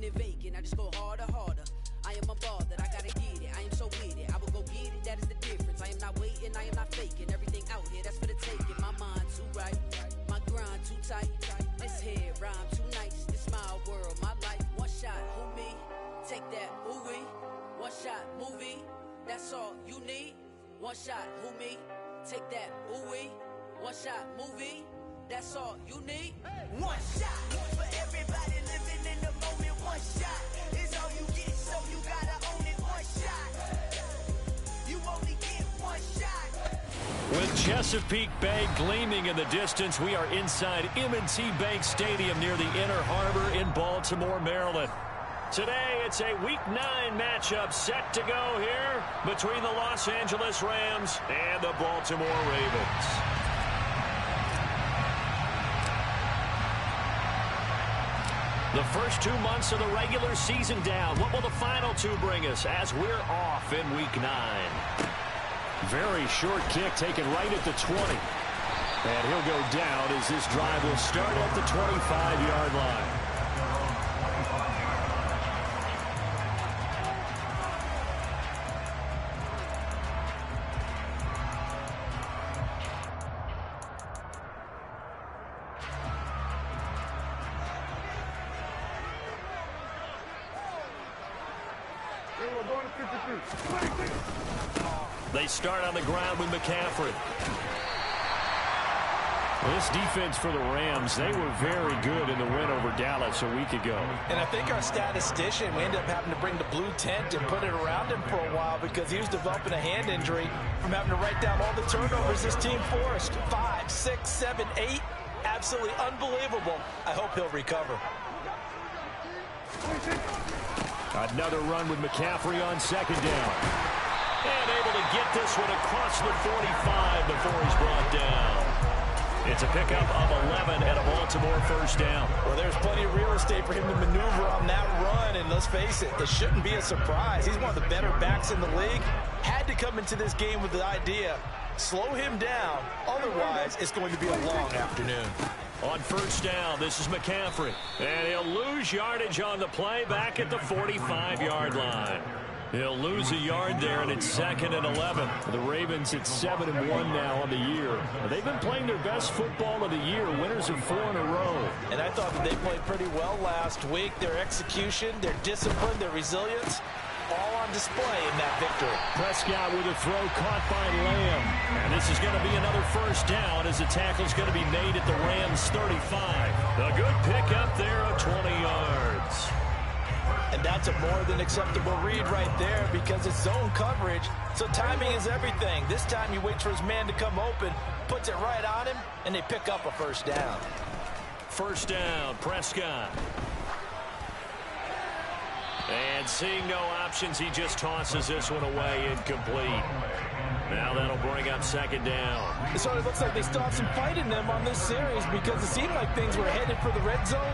it vacant. I just go harder, harder. I am a ball that I gotta get it. I am so with it. I will go get it. That is the difference. I am not waiting. I am not faking. Everything out here, that's for the taking. My mind too right. My grind too tight. This head rhyme too nice. This my world, my life. One shot, who me? Take that, ooh wee. One shot, movie. That's all you need. One shot, who me? Take that, ooh wee. One shot, movie. That's all you need. One shot for everybody living in the moment. One shot is all you get, so you gotta own it. One shot. You only get one shot. With Chesapeake Bay gleaming in the distance, we are inside M&T Bank Stadium near the Inner Harbor in Baltimore, Maryland. Today, it's a Week 9 matchup set to go here between the Los Angeles Rams and the Baltimore Ravens. The first 2 months of the regular season down. What will the final 2 bring us as we're off in Week 9? Very short kick taken right at the 20. And he'll go down as this drive will start at the 25-yard line. They start on the ground with McCaffrey. This defense for the Rams, they were very good in the win over Dallas a week ago. And I think our statistician, we ended up having to bring the blue tent and put it around him for a while because he was developing a hand injury from having to write down all the turnovers this team forced. 5, 6, 7, 8. Absolutely unbelievable. I hope he'll recover. Another run with McCaffrey on second down. And able to get this one across the 45 before he's brought down. It's a pickup of 11 and a Baltimore first down. Well, there's plenty of real estate for him to maneuver on that run, and let's face it, it shouldn't be a surprise. He's one of the better backs in the league. Had to come into this game with the idea, slow him down, otherwise it's going to be a long afternoon. On first down, this is McCaffrey. And he'll lose yardage on the play back at the 45-yard line. He'll lose a yard there, and it's 2nd and 11. The Ravens at 7-1 now on the year. They've been playing their best football of the year, winners of 4 in a row. And I thought that they played pretty well last week. Their execution, their discipline, their resilience, all on display in that victory. Prescott with a throw caught by Lamb. And this is going to be another first down as the tackle's going to be made at the Rams 35. A good pickup there of 20 yards. And that's a more than acceptable read right there because it's zone coverage, so timing is everything. This time he waits for his man to come open, puts it right on him, and they pick up a first down. First down, Prescott. And seeing no options, he just tosses this one away, incomplete. Now that'll bring up second down. It sort of looks like they still have some fight in them on this series because it seemed like things were headed for the red zone.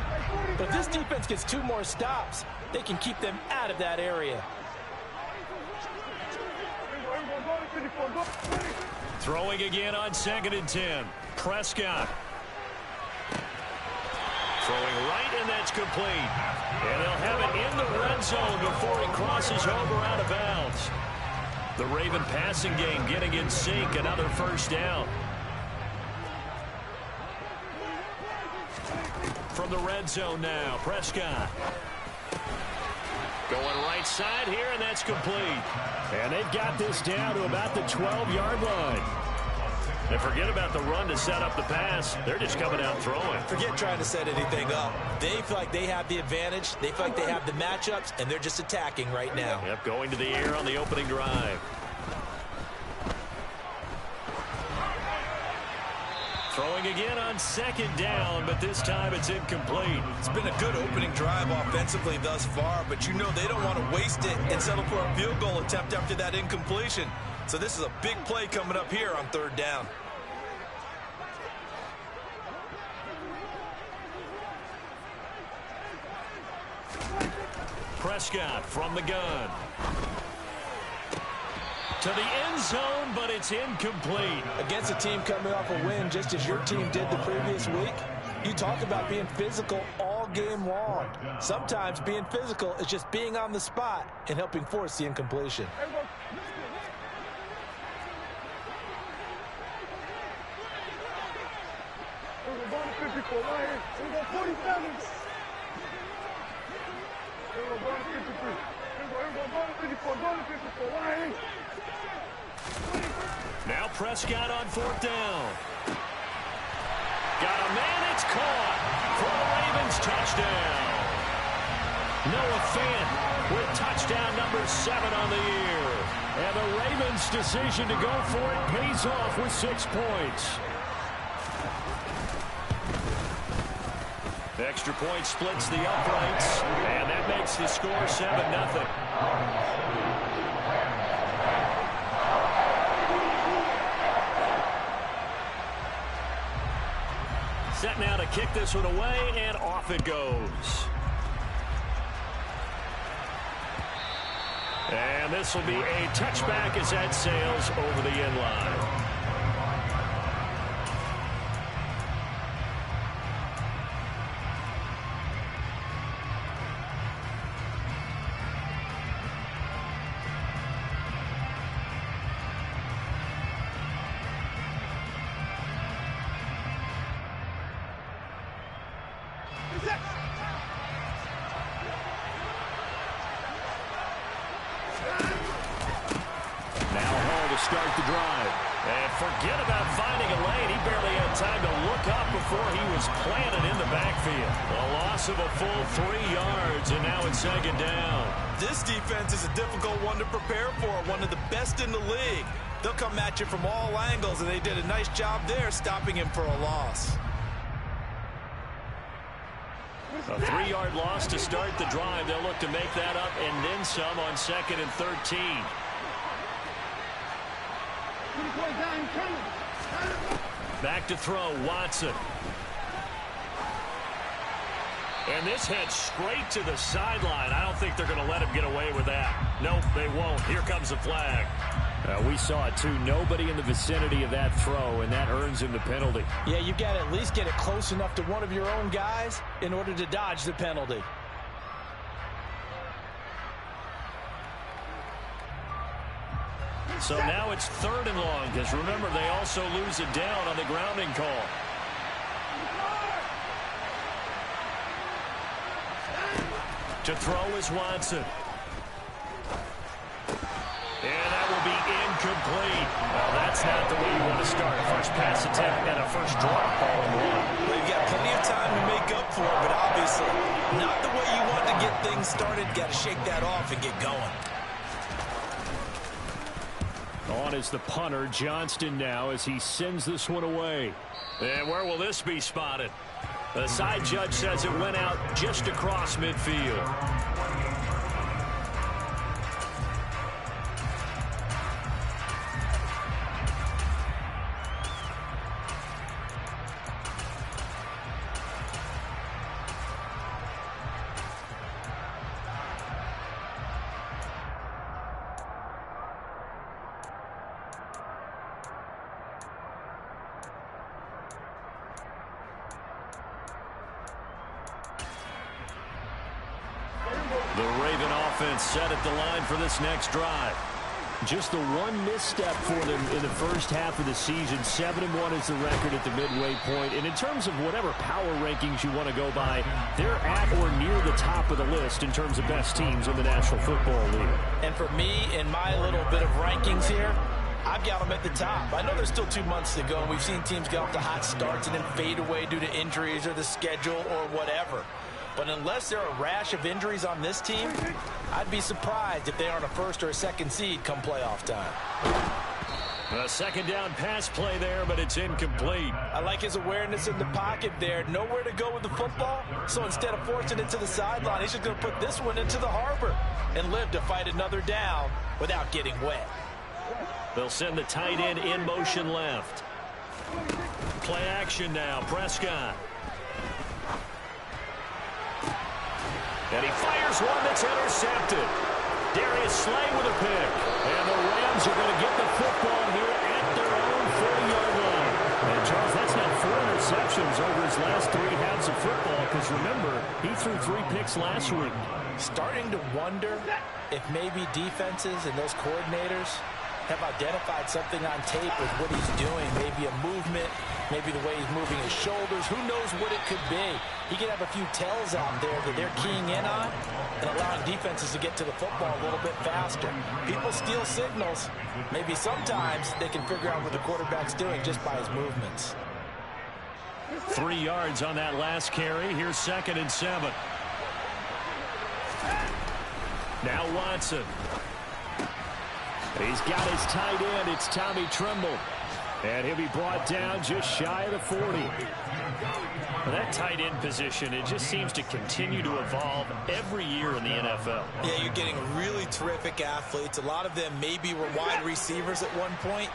But if this defense gets 2 more stops, they can keep them out of that area. Throwing again on 2nd and 10. Prescott. Throwing right, and that's complete. And they'll have it in the red zone before he crosses over out of bounds. The Raven passing game getting in sync. Another first down. From the red zone now, Prescott. Going right side here, and that's complete. And they've got this down to about the 12-yard line. And forget about the run to set up the pass. They're just coming out throwing. Forget trying to set anything up. They feel like they have the advantage. They feel like they have the matchups, and they're just attacking right now. Yep, going to the air on the opening drive. Throwing again on second down, but this time it's incomplete. It's been a good opening drive offensively thus far, but you know they don't want to waste it and settle for a field goal attempt after that incompletion. So this is a big play coming up here on 3rd down. Prescott from the gun. To the end zone, but it's incomplete. Against a team coming off a win just as your team did the previous week, you talk about being physical all game long. Sometimes being physical is just being on the spot and helping force the incompletion. Now Prescott on 4th down. Got a man, it's caught for the Ravens touchdown. Noah Fant with touchdown number 7 on the year. And the Ravens' decision to go for it pays off with 6 points. Extra point splits the uprights, and that makes the score 7-0. Set now to kick this one away, and off it goes. And this will be a touchback as that sails over the end line. Start the drive. And forget about finding a lane. He barely had time to look up before he was planted in the backfield. A loss of a full 3 yards, and now it's 2nd down. This defense is a difficult one to prepare for, one of the best in the league. They'll come at you from all angles, and they did a nice job there stopping him for a loss. A 3-yard loss to start the drive. They'll look to make that up and then some on 2nd and 13. Back to throw, Watson. And this heads straight to the sideline. I don't think they're going to let him get away with that. Nope, they won't. Here comes the flag. We saw it, too. Nobody in the vicinity of that throw, and that earns him the penalty. Yeah, you've got to at least get it close enough to one of your own guys in order to dodge the penalty. So now it's 3rd and long, because remember, they also lose it down on the grounding call. To throw is Watson. And that will be incomplete. Well, that's not the way you want to start a first pass attempt and a first drop all in one. Well, you've got plenty of time to make up for it, but obviously not the way you want to get things started. Got to shake that off and get going. On is the punter, Johnston, now, as he sends this one away. And where will this be spotted? The side judge says it went out just across midfield. The Raven offense set at the line for this next drive. Just the one misstep for them in the first half of the season. 7-1 is the record at the midway point. And in terms of whatever power rankings you want to go by, they're at or near the top of the list in terms of best teams in the National Football League. And for me, in my little bit of rankings here, I've got them at the top. I know there's still 2 months to go, and we've seen teams get off to hot starts and then fade away due to injuries or the schedule or whatever. But unless there are a rash of injuries on this team, I'd be surprised if they aren't a first or a second seed come playoff time. A second down pass play there, but it's incomplete. I like his awareness in the pocket there. Nowhere to go with the football. So instead of forcing it to the sideline, he's just going to put this one into the harbor and live to fight another down without getting wet. They'll send the tight end in motion left. Play action now, Prescott. And he fires one that's intercepted. Darius Slay with a pick. And the Rams are going to get the football here at their own 40-yard line. And Charles, that's now 4 interceptions receptions over his last 3 halves of football, because remember, he threw 3 picks last week. Starting to wonder if maybe defenses and those coordinators have identified something on tape with what he's doing. Maybe a movement, maybe the way he's moving his shoulders. Who knows what it could be? He could have a few tells out there that they're keying in on and allowing defenses to get to the football a little bit faster. People steal signals. Maybe sometimes they can figure out what the quarterback's doing just by his movements. 3 yards on that last carry. Here's 2nd and 7. Now Watson. He's got his tight end. It's Tommy Tremble. And he'll be brought down just shy of the 40. Well, that tight end position, it just seems to continue to evolve every year in the NFL. Yeah, you're getting really terrific athletes. A lot of them maybe were wide receivers at one point.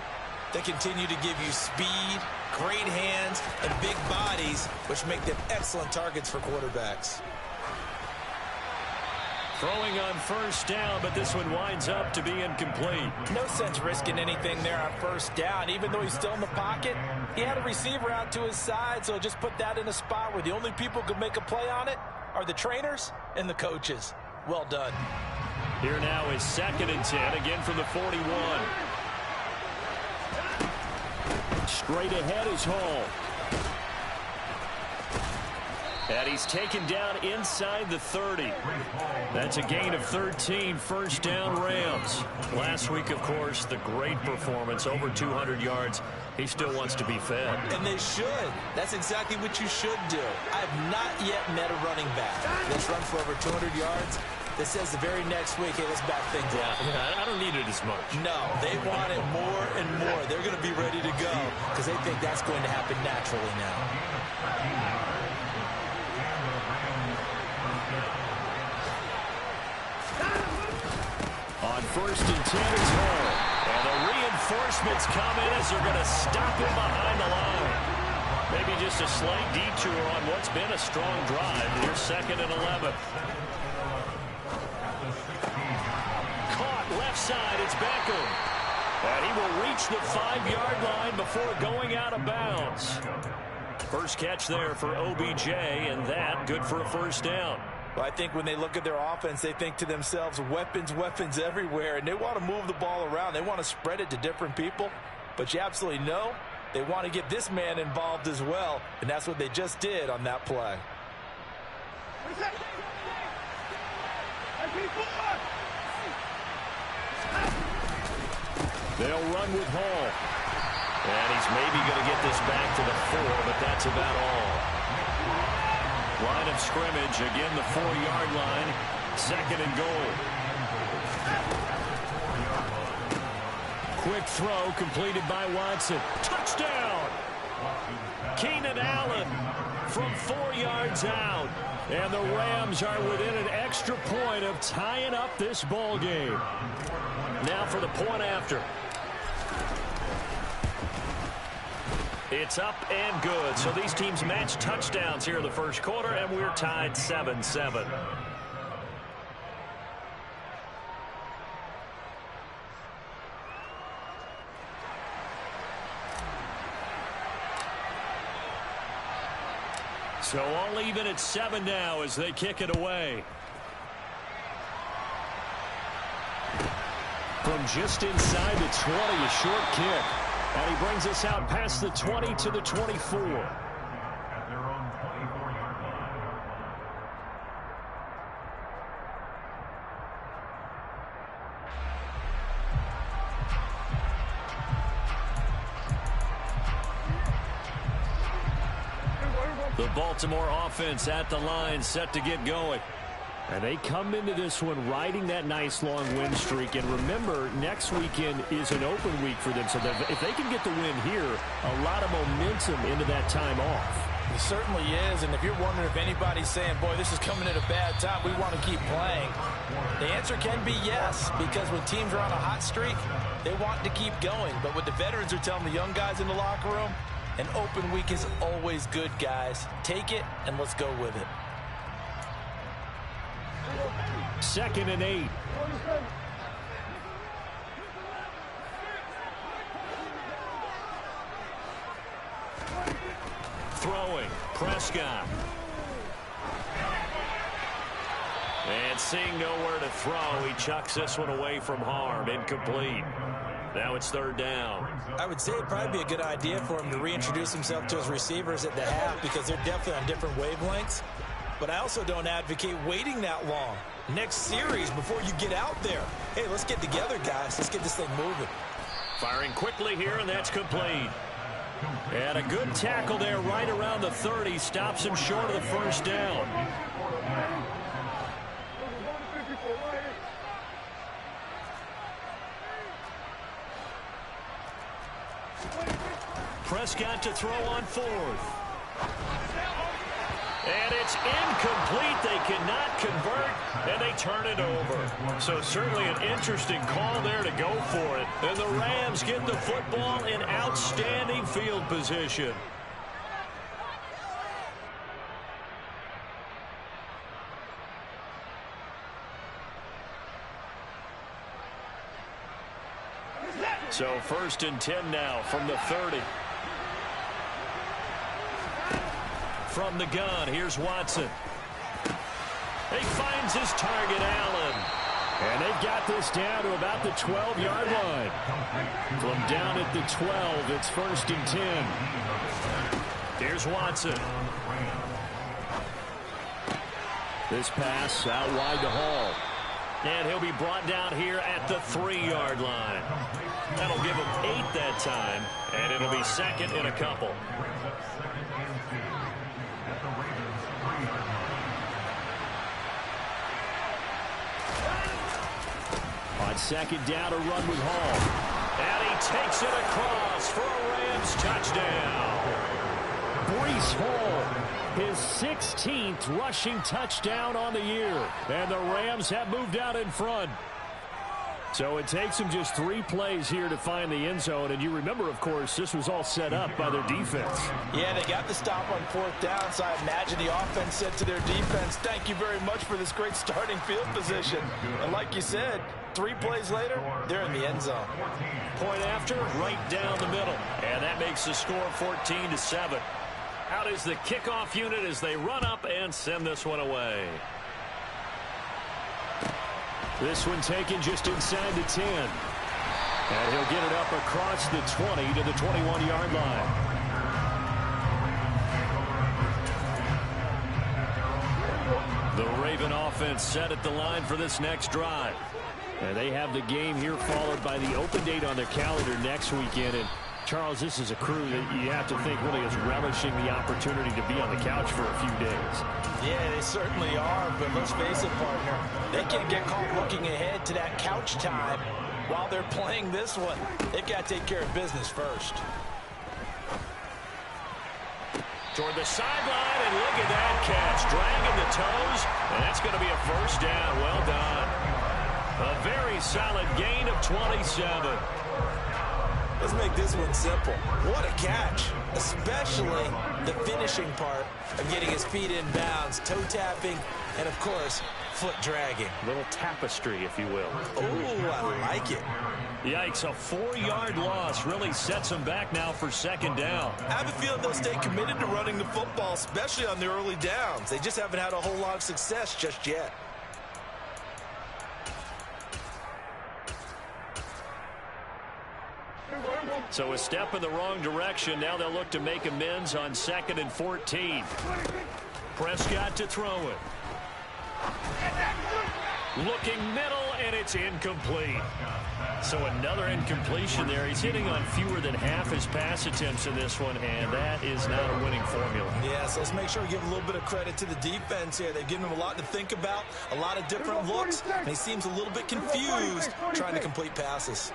They continue to give you speed, great hands, and big bodies, which make them excellent targets for quarterbacks. Throwing on 1st down, but this one winds up to be incomplete. No sense risking anything there on 1st down. Even though he's still in the pocket, he had a receiver out to his side, so just put that in a spot where the only people who could make a play on it are the trainers and the coaches. Well done. Here now is 2nd and 10, again from the 41. Straight ahead is Hall. And he's taken down inside the 30. That's a gain of 13, 1st down Rams. Last week, of course, the great performance, over 200 yards. He still wants to be fed. And they should. That's exactly what you should do. I have not yet met a running back that's run for over 200 yards that says the very next week, hey, let's back things up. Yeah, I don't need it as much. No, they want it more and more. They're going to be ready to go because they think that's going to happen naturally now. On 1st and 10 is Hall. And the reinforcements come in as they're going to stop him behind the line. Maybe just a slight detour on what's been a strong drive. Here's 2nd and 11. Caught left side. It's Beckham. And he will reach the 5-yard line before going out of bounds. First catch there for OBJ, and that good for a 1st down. Well, I think when they look at their offense, they think to themselves, weapons, weapons everywhere, and they want to move the ball around. They want to spread it to different people, but you absolutely know they want to get this man involved as well, and that's what they just did on that play. They'll run with Hall. And he's maybe going to get this back to the 4, but that's about all. Line of scrimmage, again the 4-yard line, 2nd and goal. Quick throw completed by Watson. Touchdown! Keenan Allen from 4 yards out. And the Rams are within an extra point of tying up this ball game. Now for the point after. It's up and good. So these teams match touchdowns here in the 1st quarter, and we're tied 7-7. So all even at 7 now as they kick it away. From just inside the 20, a short kick. And he brings us out past the 20 to the 24. The Baltimore offense at the line, set to get going. And they come into this one riding that nice long win streak. And remember, next weekend is an open week for them. So that if they can get the win here, a lot of momentum into that time off. It certainly is. And if you're wondering if anybody's saying, boy, this is coming at a bad time, we want to keep playing, the answer can be yes. Because when teams are on a hot streak, they want to keep going. But what the veterans are telling the young guys in the locker room, an open week is always good, guys. Take it and let's go with it. 2nd and 8. throwing. Prescott. And seeing nowhere to throw, he chucks this one away from harm. Incomplete. Now it's third down. I would say it'd probably be a good idea for him to reintroduce himself to his receivers at the half because they're definitely on different wavelengths. But I also don't advocate waiting that long. Next series before you get out there. Hey, let's get together, guys. Let's get this thing moving. Firing quickly here, and that's complete. And a good tackle there right around the 30. Stops him short of the first down. Prescott to throw on fourth. And it's incomplete. They cannot convert, and they turn it over. So certainly an interesting call there to go for it. And the Rams get the football in outstanding field position. So 1st and 10 now from the 30. From the gun, here's Watson. He finds his target, Allen. And they've got this down to about the 12-yard line. From down at the 12, it's 1st and 10. Here's Watson. This pass out wide to Hall. And he'll be brought down here at the 3-yard line. That'll give him 8 that time, and it'll be 2nd and a couple. On 2nd down, a run with Hall. And he takes it across for a Rams touchdown. Breece Hall, his 16th rushing touchdown on the year. And the Rams have moved out in front. So it takes them just 3 plays here to find the end zone. And you remember, of course, this was all set up by their defense. Yeah, they got the stop on 4th down, so I imagine the offense said to their defense, thank you very much for this great starting field position. And like you said, 3 plays later, they're in the end zone. Point after, right down the middle. And that makes the score 14-7. Out is the kickoff unit as they run up and send this one away. This one taken just inside the 10. And he'll get it up across the 20 to the 21-yard line. The Raven offense set at the line for this next drive. And they have the game here followed by the open date on their calendar next weekend. And Charles, this is a crew that you have to think really is relishing the opportunity to be on the couch for a few days. Yeah, they certainly are, but let's face it, partner. They can't get caught looking ahead to that couch time while they're playing this one. They've got to take care of business first. Toward the sideline, and look at that catch. Dragging the toes, and that's going to be a first down. Well done. A very solid gain of 27. Let's make this one simple. What a catch, especially the finishing part of getting his feet in bounds, toe tapping, and of course, foot dragging. A little tapestry, if you will. Oh, I like it. Yikes, a 4-yard loss really sets them back now for 2nd down. I have a feeling they'll stay committed to running the football, especially on the early downs. They just haven't had a whole lot of success just yet. So a step in the wrong direction. Now they'll look to make amends on 2nd and 14. Prescott to throw it. Looking middle, and it's incomplete. So another incompletion there. He's hitting on fewer than half his pass attempts in this one, and that is not a winning formula. Yeah, so let's make sure we give a little bit of credit to the defense here. They've given him a lot to think about, a lot of different looks, and he seems a little bit confused trying to complete passes.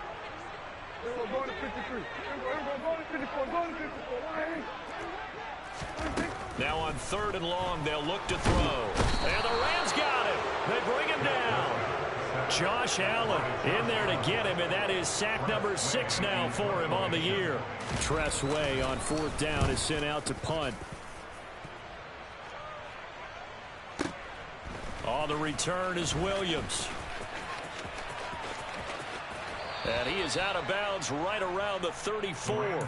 Now on 3rd and long, they'll look to throw. And the Rams got him. They bring him down. Josh Allen in there to get him, and that is sack number 6 now for him on the year. Tress Way on 4th down is sent out to punt. On the return is Williams. And he is out of bounds right around the 34.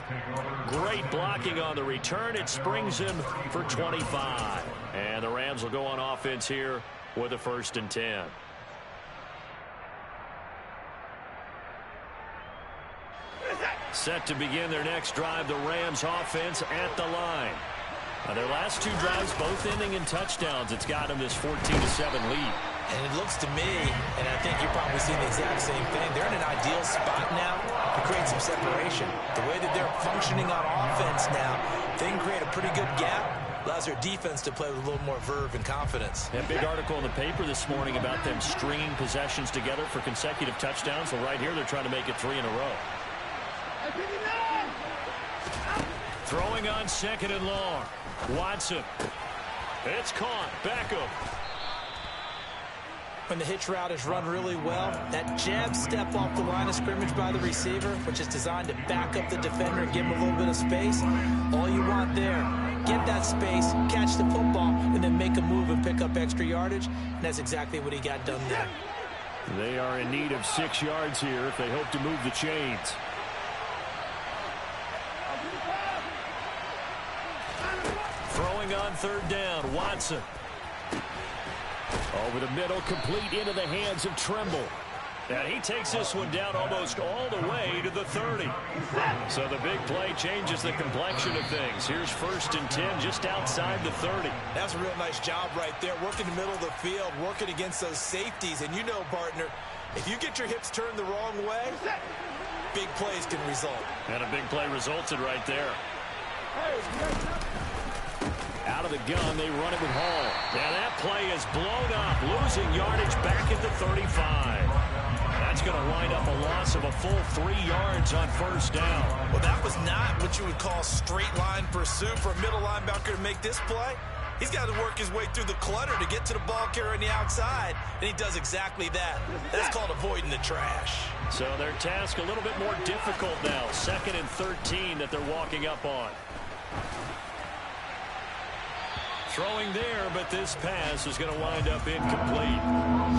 Great blocking on the return. It springs him for 25. And the Rams will go on offense here with a 1st and 10. Set to begin their next drive, the Rams offense at the line. Now their last 2 drives both ending in touchdowns. It's got them this 14-7 lead. And it looks to me, and I think you're probably seeing the exact same thing, they're in an ideal spot now to create some separation. The way that they're functioning on offense now, they can create a pretty good gap. Allows their defense to play with a little more verve and confidence. A big article in the paper this morning about them stringing possessions together for consecutive touchdowns. So right here they're trying to make it 3 in a row. Throwing on 2nd and long. Watson. It's caught. Beckham. When the hitch route is run really well, that jab step off the line of scrimmage by the receiver, which is designed to back up the defender and give him a little bit of space, all you want there, get that space, catch the football, and then make a move and pick up extra yardage. And that's exactly what he got done there. They are in need of 6 yards here if they hope to move the chains. Throwing on 3rd down, Watson. Over the middle, complete into the hands of Trimble. And he takes this one down almost all the way to the 30. So the big play changes the complexion of things. Here's 1st and 10 just outside the 30. That's a real nice job right there, working the middle of the field, working against those safeties. And you know, partner, if you get your hips turned the wrong way, big plays can result. And a big play resulted right there. Out of the gun, they run it with Hall. Now that play is blown up, losing yardage back at the 35. That's going to wind up a loss of a full 3 yards on 1st down. Well, that was not what you would call straight line pursuit for a middle linebacker to make this play. He's got to work his way through the clutter to get to the ball carrier on the outside, and he does exactly that. That's called avoiding the trash. So their task a little bit more difficult now. 2nd and 13 that they're walking up on. Throwing there, but this pass is going to wind up incomplete.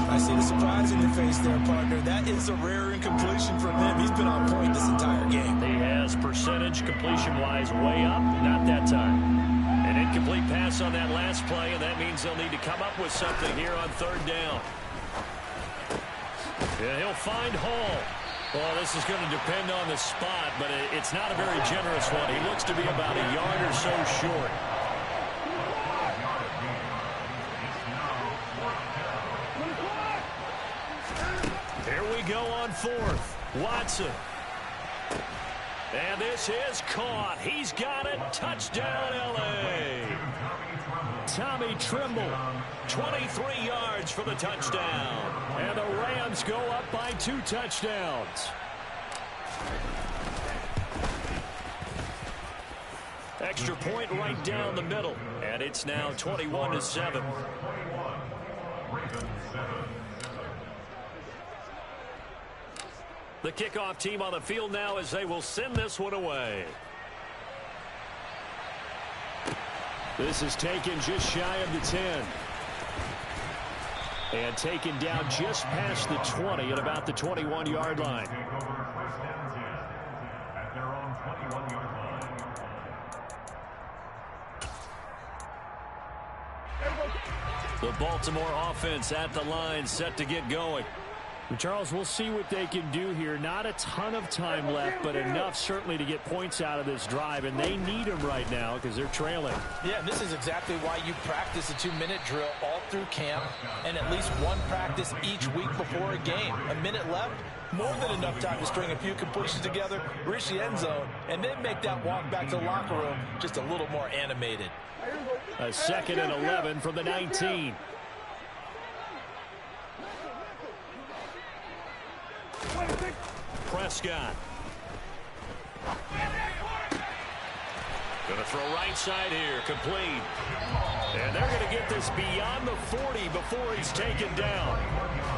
I see the surprise in your face there, partner. That is a rare incompletion from him. He's been on point this entire game. He has percentage completion-wise way up, not that time. An incomplete pass on that last play, and that means they'll need to come up with something here on 3rd down. Yeah, he'll find Hall. Well, this is going to depend on the spot, but it's not a very generous one. He looks to be about a yard or so short. Here we go on 4th. Watson. And this is caught. He's got it. Touchdown, L.A. Tommy Trimble, 23 yards for the touchdown. And the Rams go up by 2 touchdowns. Extra point right down the middle. And it's now 21-7. The kickoff team on the field now as they will send this one away. This is taken just shy of the 10. And taken down just past the 20 at about the 21-yard line. The Baltimore offense at the line, set to get going. Charles, we'll see what they can do here. Not a ton of time left, but enough certainly to get points out of this drive, and they need them right now because they're trailing. Yeah, and this is exactly why you practice a 2-minute drill all through camp and at least one practice each week before a game. A minute left, more than enough time to string a few completions together, reach the end zone, and then make that walk back to the locker room just a little more animated. A 2nd and 11 from the 19. Prescott. Going to throw right side here, complete. And they're going to get this beyond the 40 before he's taken down.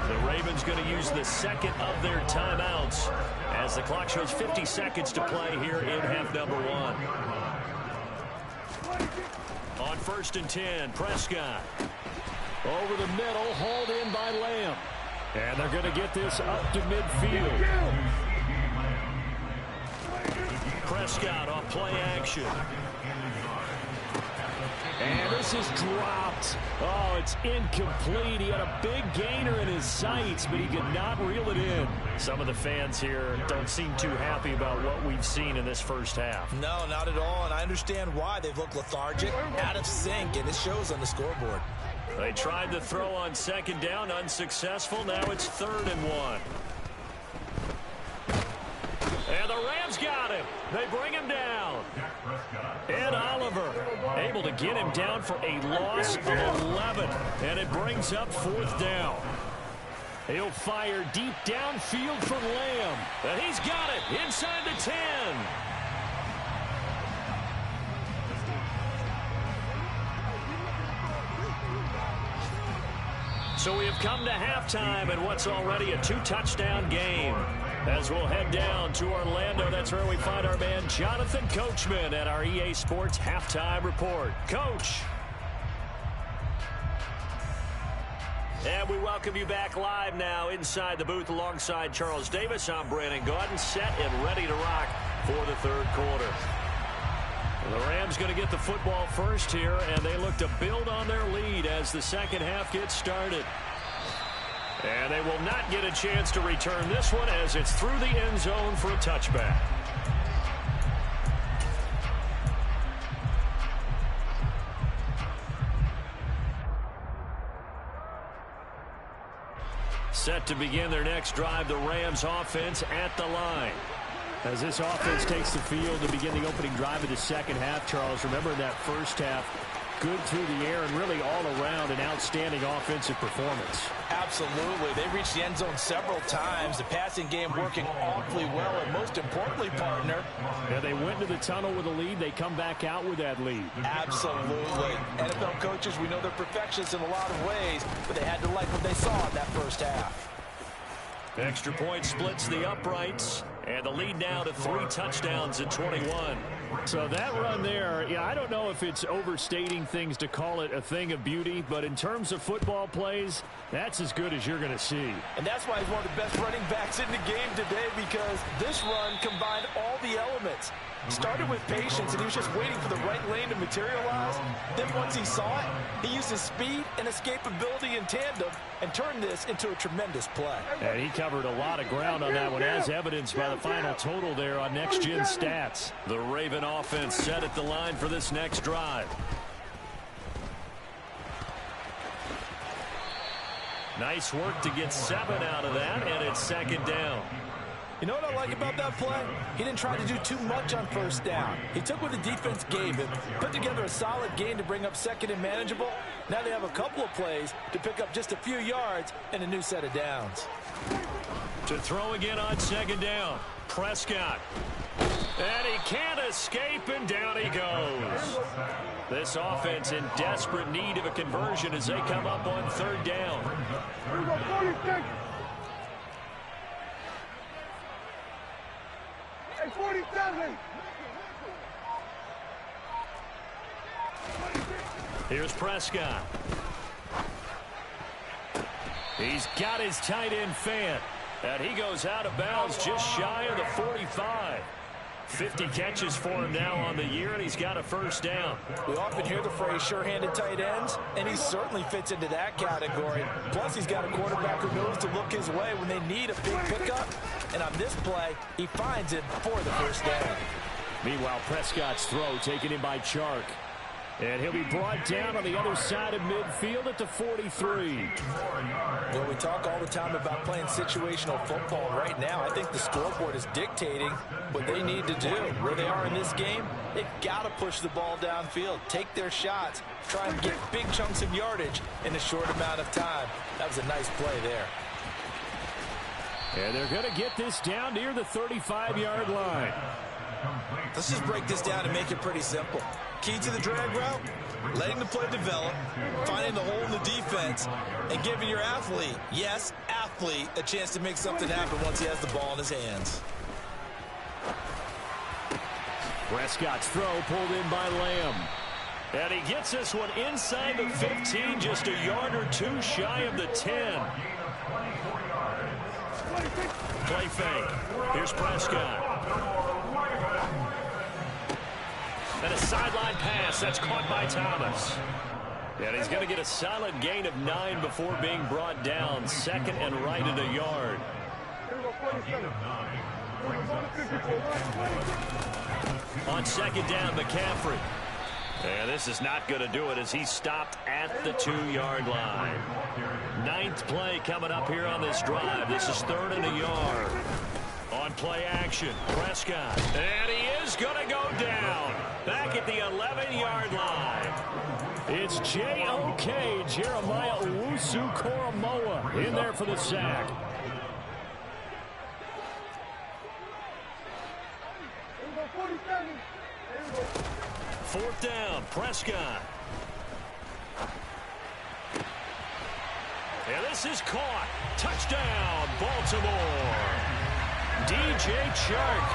The Ravens going to use the 2nd of their timeouts as the clock shows 50 seconds to play here in half number 1. On 1st and 10, Prescott. Over the middle, hauled in by Lamb. And they're going to get this up to midfield. Prescott off play action. And this is dropped. Oh, it's incomplete. He had a big gainer in his sights, but he could not reel it in. Some of the fans here don't seem too happy about what we've seen in this first half. No, not at all, and I understand why. They've looked lethargic, out of sync, and it shows on the scoreboard. They tried to throw on second down, unsuccessful. Now it's 3rd and 1. And the Rams got him. They bring him down. Ed Oliver able to get him down for a loss of 11. And it brings up 4th down. He'll fire deep downfield for Lamb. And he's got it inside the 10. So we have come to halftime in what's already a 2-touchdown game. As we'll head down to Orlando, that's where we find our man Jonathan Coachman at our EA Sports Halftime Report. Coach. And we welcome you back live now inside the booth alongside Charles Davis. I'm Brandon Gaudin, set and ready to rock for the 3rd quarter. The Rams going to get the football first here, and they look to build on their lead as the second half gets started. And they will not get a chance to return this one as it's through the end zone for a touchback. Set to begin their next drive, the Rams offense at the line. As this offense takes the field to begin the opening drive of the second half, Charles, remember in that first half, good through the air and really all around an outstanding offensive performance. Absolutely. They reached the end zone several times. The passing game working awfully well, and most importantly, partner. Yeah, they went to the tunnel with a lead. They come back out with that lead. Absolutely. NFL coaches, we know they're perfectionists in a lot of ways, but they had to like what they saw in that first half. Extra point splits the uprights, and the lead now to 3 touchdowns in 21. So that run there, yeah, I don't know if it's overstating things to call it a thing of beauty, but in terms of football plays, that's as good as you're going to see. And that's why he's one of the best running backs in the game today, because this run combined all the elements. Started with patience, and he was just waiting for the right lane to materialize. Then once he saw it, he used his speed and escapability in tandem and turned this into a tremendous play. And he covered a lot of ground on that one, as evidenced by the final total there on Next Gen Stats. The Raven offense set at the line for this next drive. Nice work to get 7 out of that, and it's 2nd down. You know what I like about that play? He didn't try to do too much on first down. He took what the defense gave him, put together a solid gain to bring up 2nd and manageable. Now they have a couple of plays to pick up just a few yards and a new set of downs. To throw again on 2nd down, Prescott. And he can't escape, and down he goes. This offense in desperate need of a conversion as they come up on 3rd down. Hey, 47. Here's Prescott. He's got his tight end Fant. And he goes out of bounds just shy of the 45. 50 catches for him now on the year, and he's got a 1st down. We often hear the phrase sure-handed tight ends, and he certainly fits into that category. Plus, he's got a quarterback who knows to look his way when they need a big pickup. And on this play, he finds it for the 1st down. Meanwhile, Prescott's throw taken in by Chark. And he'll be brought down on the other side of midfield at the 43. Well, we talk all the time about playing situational football. Right now, I think the scoreboard is dictating what they need to do. Where they are in this game, they've got to push the ball downfield, take their shots, try and get big chunks of yardage in a short amount of time. That was a nice play there. And they're going to get this down near the 35-yard line. Let's just break this down and make it pretty simple. Key to the drag route, letting the play develop, finding the hole in the defense, and giving your athlete, yes, athlete, a chance to make something happen once he has the ball in his hands. Prescott's throw pulled in by Lamb. And he gets this one inside the 15, just a yard or two shy of the 10. fake. Here's Prescott. And a sideline pass. That's caught by Thomas. And he's going to get a solid gain of 9 before being brought down. Second and right at a yard. On second down, McCaffrey. And this is not going to do it as he stopped at the 2-yard line. 9th play coming up here on this drive. This is 3rd and a yard. On play action, Prescott. And he is going to go down. Back at the 11-yard line. It's J.O.K. Jeremiah Owusu-Koramoah in there for the sack. Fourth down, Prescott. And this is caught. Touchdown, Baltimore. DJ Chark,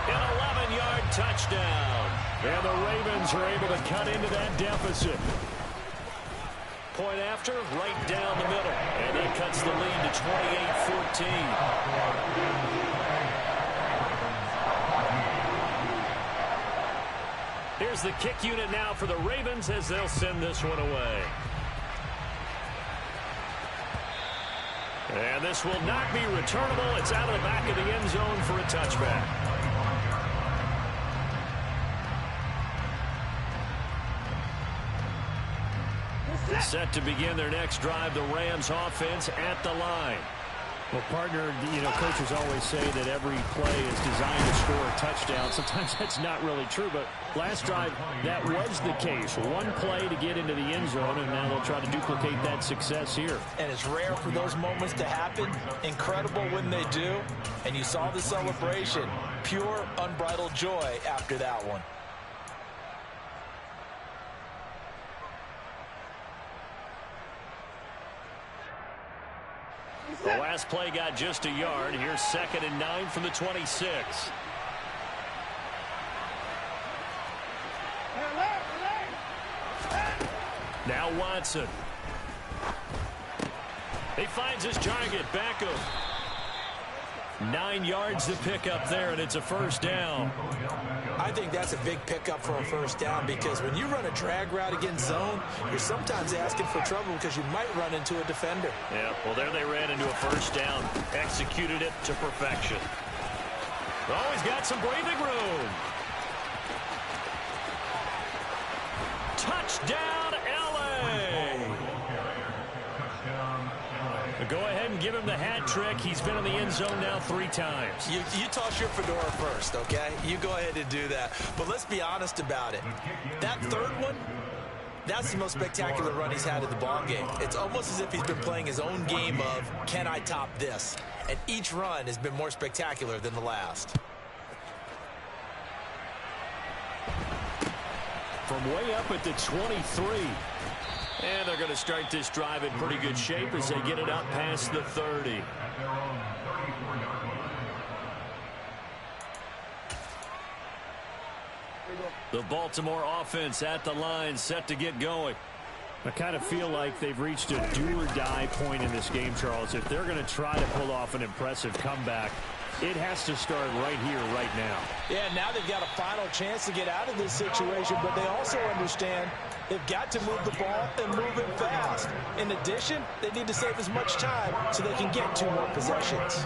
an 11-yard touchdown. And the Ravens are able to cut into that deficit. Point after, right down the middle. And that cuts the lead to 28-14. Here's the kick unit now for the Ravens as they'll send this one away. And this will not be returnable. It's out of the back of the end zone for a touchback. Set to begin their next drive, the Rams offense at the line. Well, partner, coaches always say that every play is designed to score a touchdown. Sometimes that's not really true, but last drive, that was the case. One play to get into the end zone, and now they'll try to duplicate that success here. And it's rare for those moments to happen. Incredible when they do. And you saw the celebration. Pure, unbridled joy after that one. The last play got just a yard. Here's 2nd and 9 from the 26. Now Watson. He finds his target. Beckham. 9 yards to pick up there, and it's a first down. I think that's a big pickup for a first down because when you run a drag route against zone, you're sometimes asking for trouble because you might run into a defender. Yeah, well, there they ran into a first down. Executed it to perfection. Oh, he's got some breathing room. Touchdown, L.A. Go ahead and give him the hat trick. He's been in the end zone now 3 times. You toss your fedora first, okay? You go ahead and do that. But let's be honest about it. That third one, that's the most spectacular run he's had in the ballgame. It's almost as if he's been playing his own game of, can I top this? And each run has been more spectacular than the last. From way up at the 23. And they're going to start this drive in pretty good shape as they get it up past the 30. The Baltimore offense at the line, set to get going. I kind of feel like they've reached a do-or-die point in this game, Charles. If they're going to try to pull off an impressive comeback, it has to start right here, right now. Yeah, now they've got a final chance to get out of this situation, but they also understand they've got to move the ball and move it fast. In addition, they need to save as much time so they can get 2 more possessions.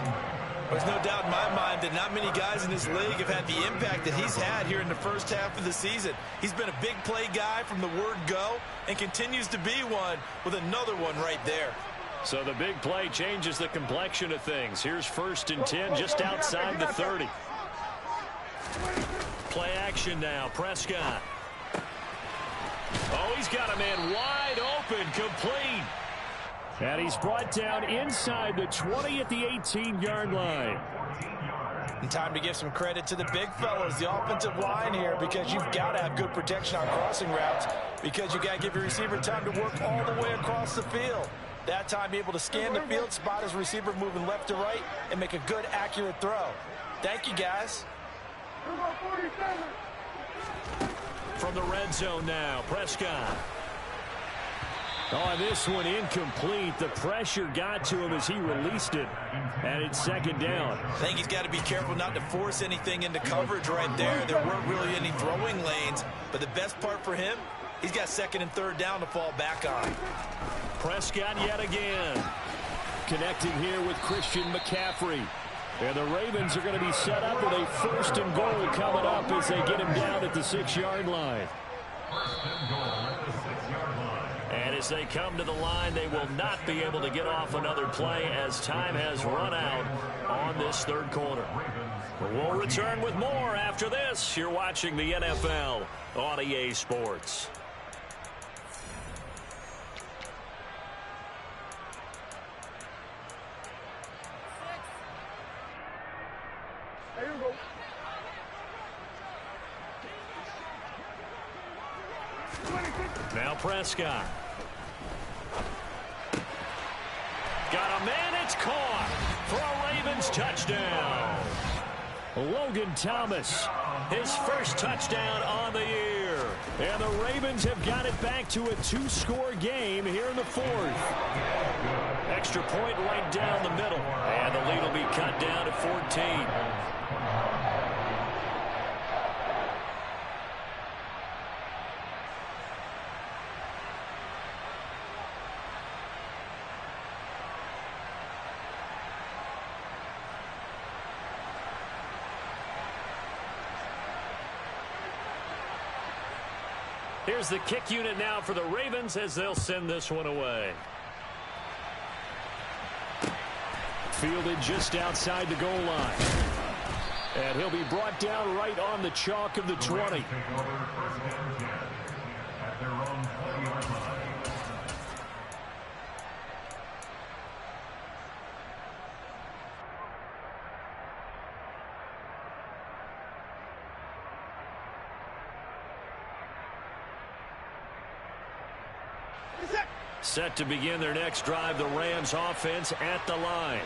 There's no doubt in my mind that not many guys in this league have had the impact that he's had here in the first half of the season. He's been a big play guy from the word go and continues to be one with another one right there. So the big play changes the complexion of things. Here's 1st and 10 just outside the 30. Play action now. Prescott. Oh, he's got a man wide open, complete. And he's brought down inside the 20 at the 18-yard line. And time to give some credit to the big fellas, the offensive line here, because you've got to have good protection on crossing routes because you got to give your receiver time to work all the way across the field. That time, be able to scan the field, spot his receiver moving left to right, and make a good, accurate throw. Thank you, guys. From the red zone now, Prescott. Oh, and this one incomplete. The pressure got to him as he released it, and it's second down. I think he's got to be careful not to force anything into coverage right there. There weren't really any throwing lanes, but the best part for him, he's got second and third down to fall back on. Prescott yet again. Connecting here with Christian McCaffrey. And the Ravens are going to be set up with a 1st and goal coming up as they get him down at the 6-yard line. And as they come to the line, they will not be able to get off another play as time has run out on this third quarter. We'll return with more after this. You're watching the NFL on EA Sports. Now Prescott. Got a man, it's caught for a Ravens touchdown. Logan Thomas, his first touchdown on the year. And the Ravens have got it back to a 2-score game here in the 4th. Extra point right down the middle. And the lead will be cut down to 14. Here's the kick unit now for the Ravens as they'll send this one away. Fielded just outside the goal line. And he'll be brought down right on the chalk of the 20. Set to begin their next drive, the Rams offense at the line.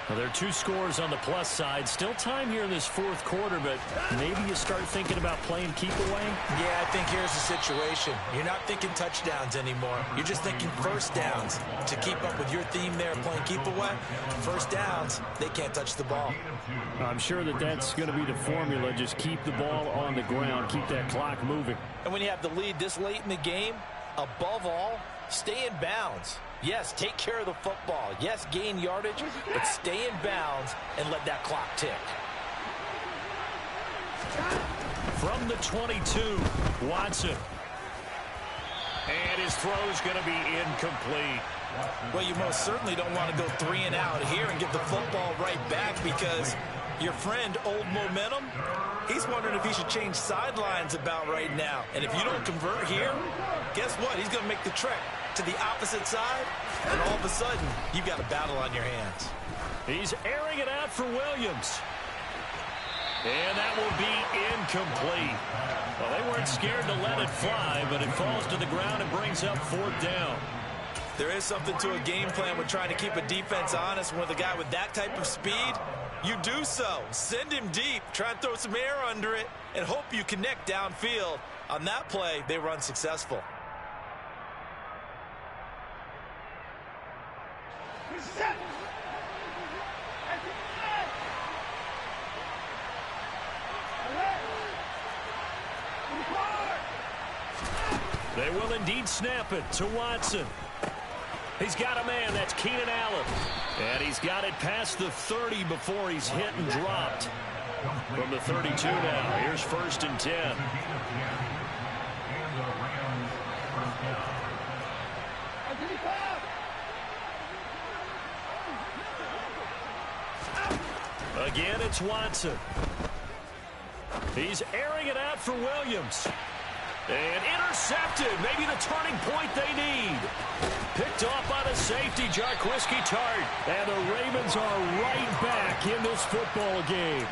Well, there are 2 scores on the plus side. Still time here in this 4th quarter, but maybe you start thinking about playing keep away? Yeah, I think here's the situation. You're not thinking touchdowns anymore. You're just thinking first downs. To keep up with your theme there, playing keep away, first downs, they can't touch the ball. I'm sure that that's going to be the formula. Just keep the ball on the ground. Keep that clock moving. And when you have the lead this late in the game, above all, stay in bounds. Yes, take care of the football. Yes, gain yardage, but stay in bounds and let that clock tick. From the 22, Watson. And his throw's going to be incomplete. Well, you most certainly don't want to go 3 and out here and get the football right back because your friend, Old Momentum, he's wondering if he should change sidelines about right now. And if you don't convert here, guess what? He's going to make the trek to the opposite side, and all of a sudden, you've got a battle on your hands. He's airing it out for Williams. And that will be incomplete. Well, they weren't scared to let it fly, but it falls to the ground and brings up 4th down. There is something to a game plan with trying to keep a defense honest. With a guy with that type of speed, you do so. Send him deep, try and throw some air under it, and hope you connect downfield. On that play, they were unsuccessful. They will indeed snap it to Watson. He's got a man, that's Keenan Allen. And he's got it past the 30 before he's hit and dropped. From the 32 now, here's 1st and 10. Again, it's Watson. He's airing it out for Williams. And intercepted. Maybe the turning point they need. Picked off by the safety, Jaquiski Tartt. And the Ravens are right back in this football game.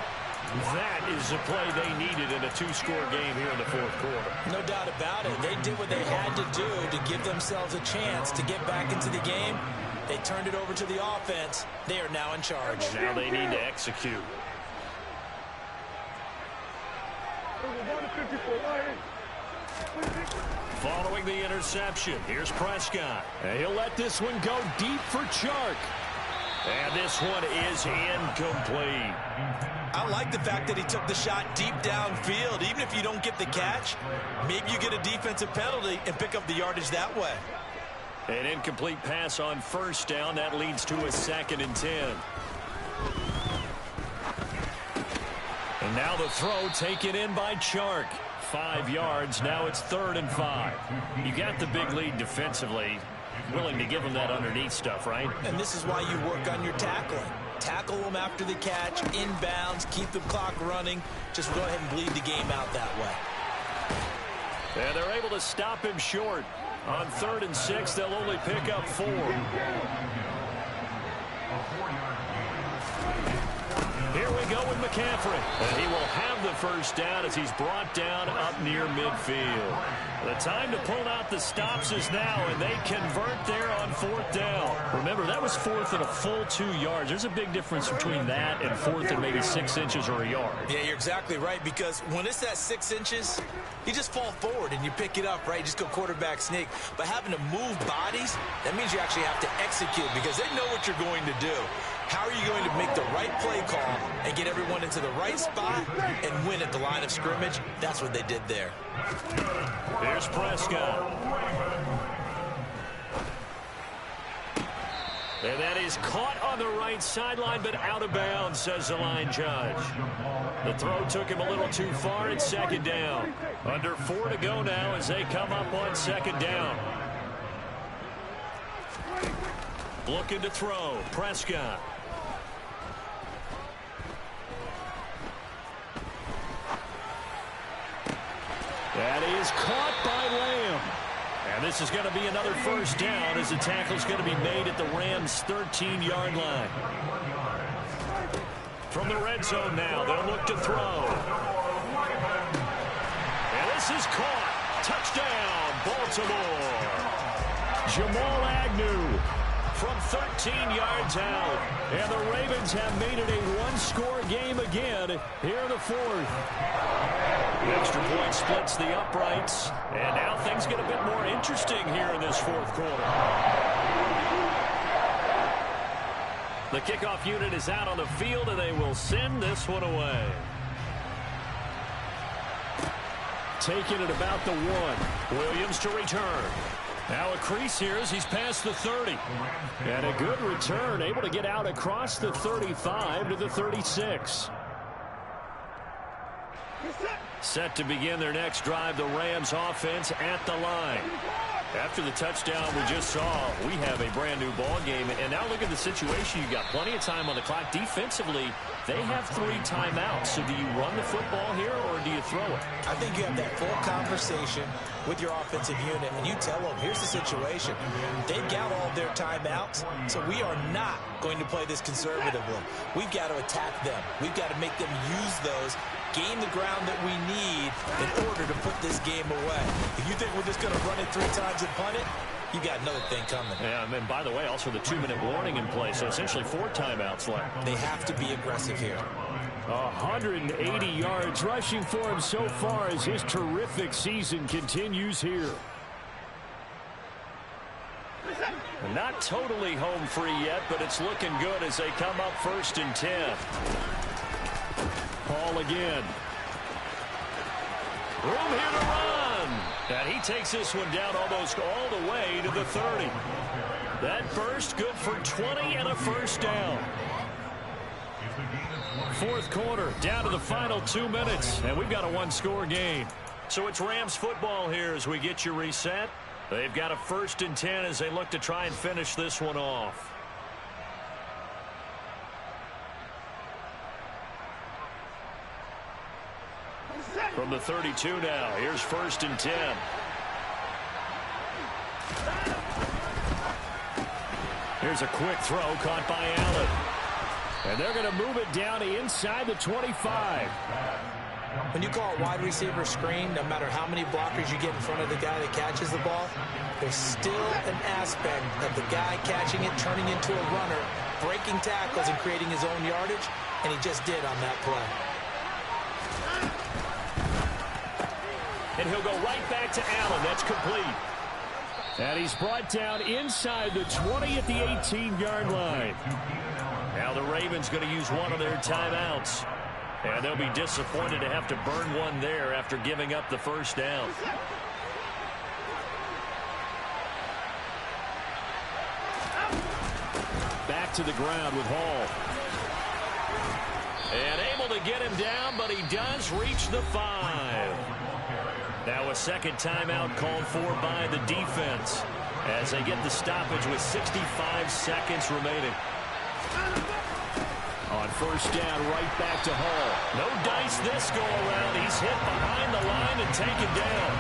That is the play they needed in a 2-score game here in the 4th quarter. No doubt about it. They did what they had to do to give themselves a chance to get back into the game. They turned it over to the offense. They are now in charge. Now they need to execute. Following the interception, here's Prescott. And he'll let this one go deep for Chark. And this one is incomplete. I like the fact that he took the shot deep downfield. Even if you don't get the catch, maybe you get a defensive penalty and pick up the yardage that way. An incomplete pass on first down. That leads to a 2nd and 10. And now the throw taken in by Chark. 5 yards. Now it's 3rd and 5. You got the big lead defensively. Willing to give them that underneath stuff, right? And this is why you work on your tackling. Tackle them after the catch, inbounds, keep the clock running. Just go ahead and bleed the game out that way. And they're able to stop him short. On 3rd and 6, they'll only pick up 4. Here we go with McCaffrey. And he will have the first down as he's brought down up near midfield. The time to pull out the stops is now, and they convert there on 4th down. Remember, that was 4th and a full 2 yards. There's a big difference between that and 4th and maybe 6 inches or a yard. Yeah, you're exactly right, because when it's at 6 inches, you just fall forward and you pick it up, right? You just go quarterback sneak. But having to move bodies, that means you actually have to execute because they know what you're going to do. How are you going to make the right play call and get everyone into the right spot and win at the line of scrimmage? That's what they did there. Here's Prescott. And that is caught on the right sideline, but out of bounds, says the line judge. The throw took him a little too far. It's 2nd down. Under 4 to go now as they come up on 2nd down. Looking to throw. Prescott. That is caught by Lamb. And this is going to be another first down as the tackle's going to be made at the Rams' 13-yard line. From the red zone now, they'll look to throw. And this is caught. Touchdown, Baltimore. Jamal Agnew from 13 yards out. And the Ravens have made it a one-score game again here in the 4th. The extra point splits the uprights. And now things get a bit more interesting here in this 4th quarter. The kickoff unit is out on the field, and they will send this one away. Taking it about the 1. Williams to return. Now a crease here as he's past the 30. And a good return, able to get out across the 35 to the 36. Set to begin their next drive, the Rams offense at the line. After the touchdown we just saw, we have a brand new ball game. And now look at the situation. You got plenty of time on the clock. Defensively, they have 3 timeouts. So do you run the football here or do you throw it? I think you have that full conversation with your offensive unit, and you tell them, here's the situation. They've got all of their timeouts, so we are not going to play this conservatively. We've got to attack them. We've got to make them use those, gain the ground that we need in order to put this game away. If you think we're just going to run it 3 times and punt it, you got another thing coming. Yeah, and then, by the way, also the 2-minute warning in play, so essentially 4 timeouts left. They have to be aggressive here. 180 yards rushing for him so far as his terrific season continues here. Not totally home free yet, but it's looking good as they come up 1st and 10. Paul again. Room here to run. And he takes this one down almost all the way to the 30. That burst good for 20 and a first down. 4th quarter, down to the final 2 minutes, and we've got a one-score game. So it's Rams football here as we get you reset. They've got a 1st and 10 as they look to try and finish this one off. From the 32 now, here's 1st and 10. Here's a quick throw caught by Allen. And they're going to move it down to inside the 25. When you call a wide receiver screen, no matter how many blockers you get in front of the guy that catches the ball, there's still an aspect of the guy catching it, turning into a runner, breaking tackles and creating his own yardage, and he just did on that play. and he'll go right back to Allen. That's complete. And he's brought down inside the 20 at the 18-yard line. Now the Ravens going to use one of their timeouts. And they'll be disappointed to have to burn one there after giving up the first down. Back to the ground with Hall. And able to get him down, but he does reach the 5. Now a second timeout called for by the defense as they get the stoppage with 65 seconds remaining. On first down, right back to Hall. No dice this go around. He's hit behind the line and taken down.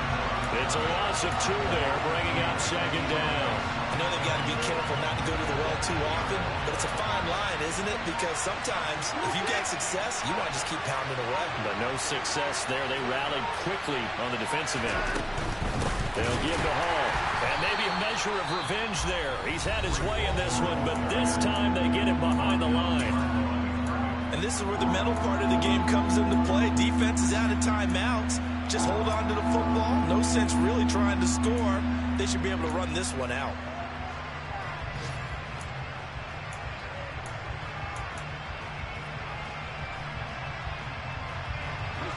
It's a loss of 2 there, bringing up second down. I know they've got to be careful not to go to the well too often, but it's a fine line, isn't it? Because sometimes, if you get success, you want to just keep pounding away. But no success there. They rallied quickly on the defensive end. They'll give to Hall. And maybe a measure of revenge there. He's had his way in this one, but this time they get him behind the line. And this is where the mental part of the game comes into play. Defense is out of timeouts. Just hold on to the football. No sense really trying to score. They should be able to run this one out.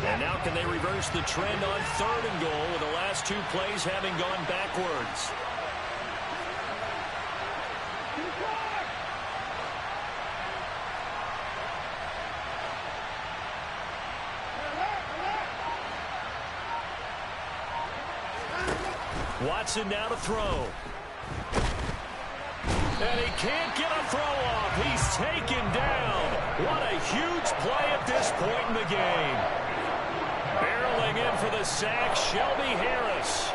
And now can they reverse the trend on 3rd and goal with the last 2 plays having gone backwards? Watson now to throw. And he can't get a throw off. He's taken down. What a huge play at this point in the game. Barreling in for the sack, Shelby Harris.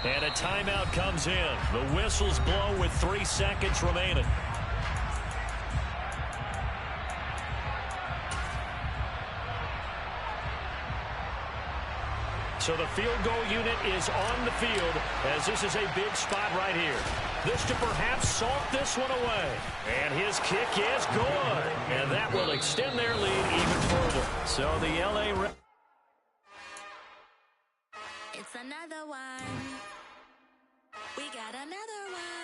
And a timeout comes in. The whistles blow with 3 seconds remaining. So the field goal unit is on the field as this is a big spot right here. This to perhaps salt this one away. And his kick is good. And that will extend their lead even further. So the L.A. It's another one. We got another one.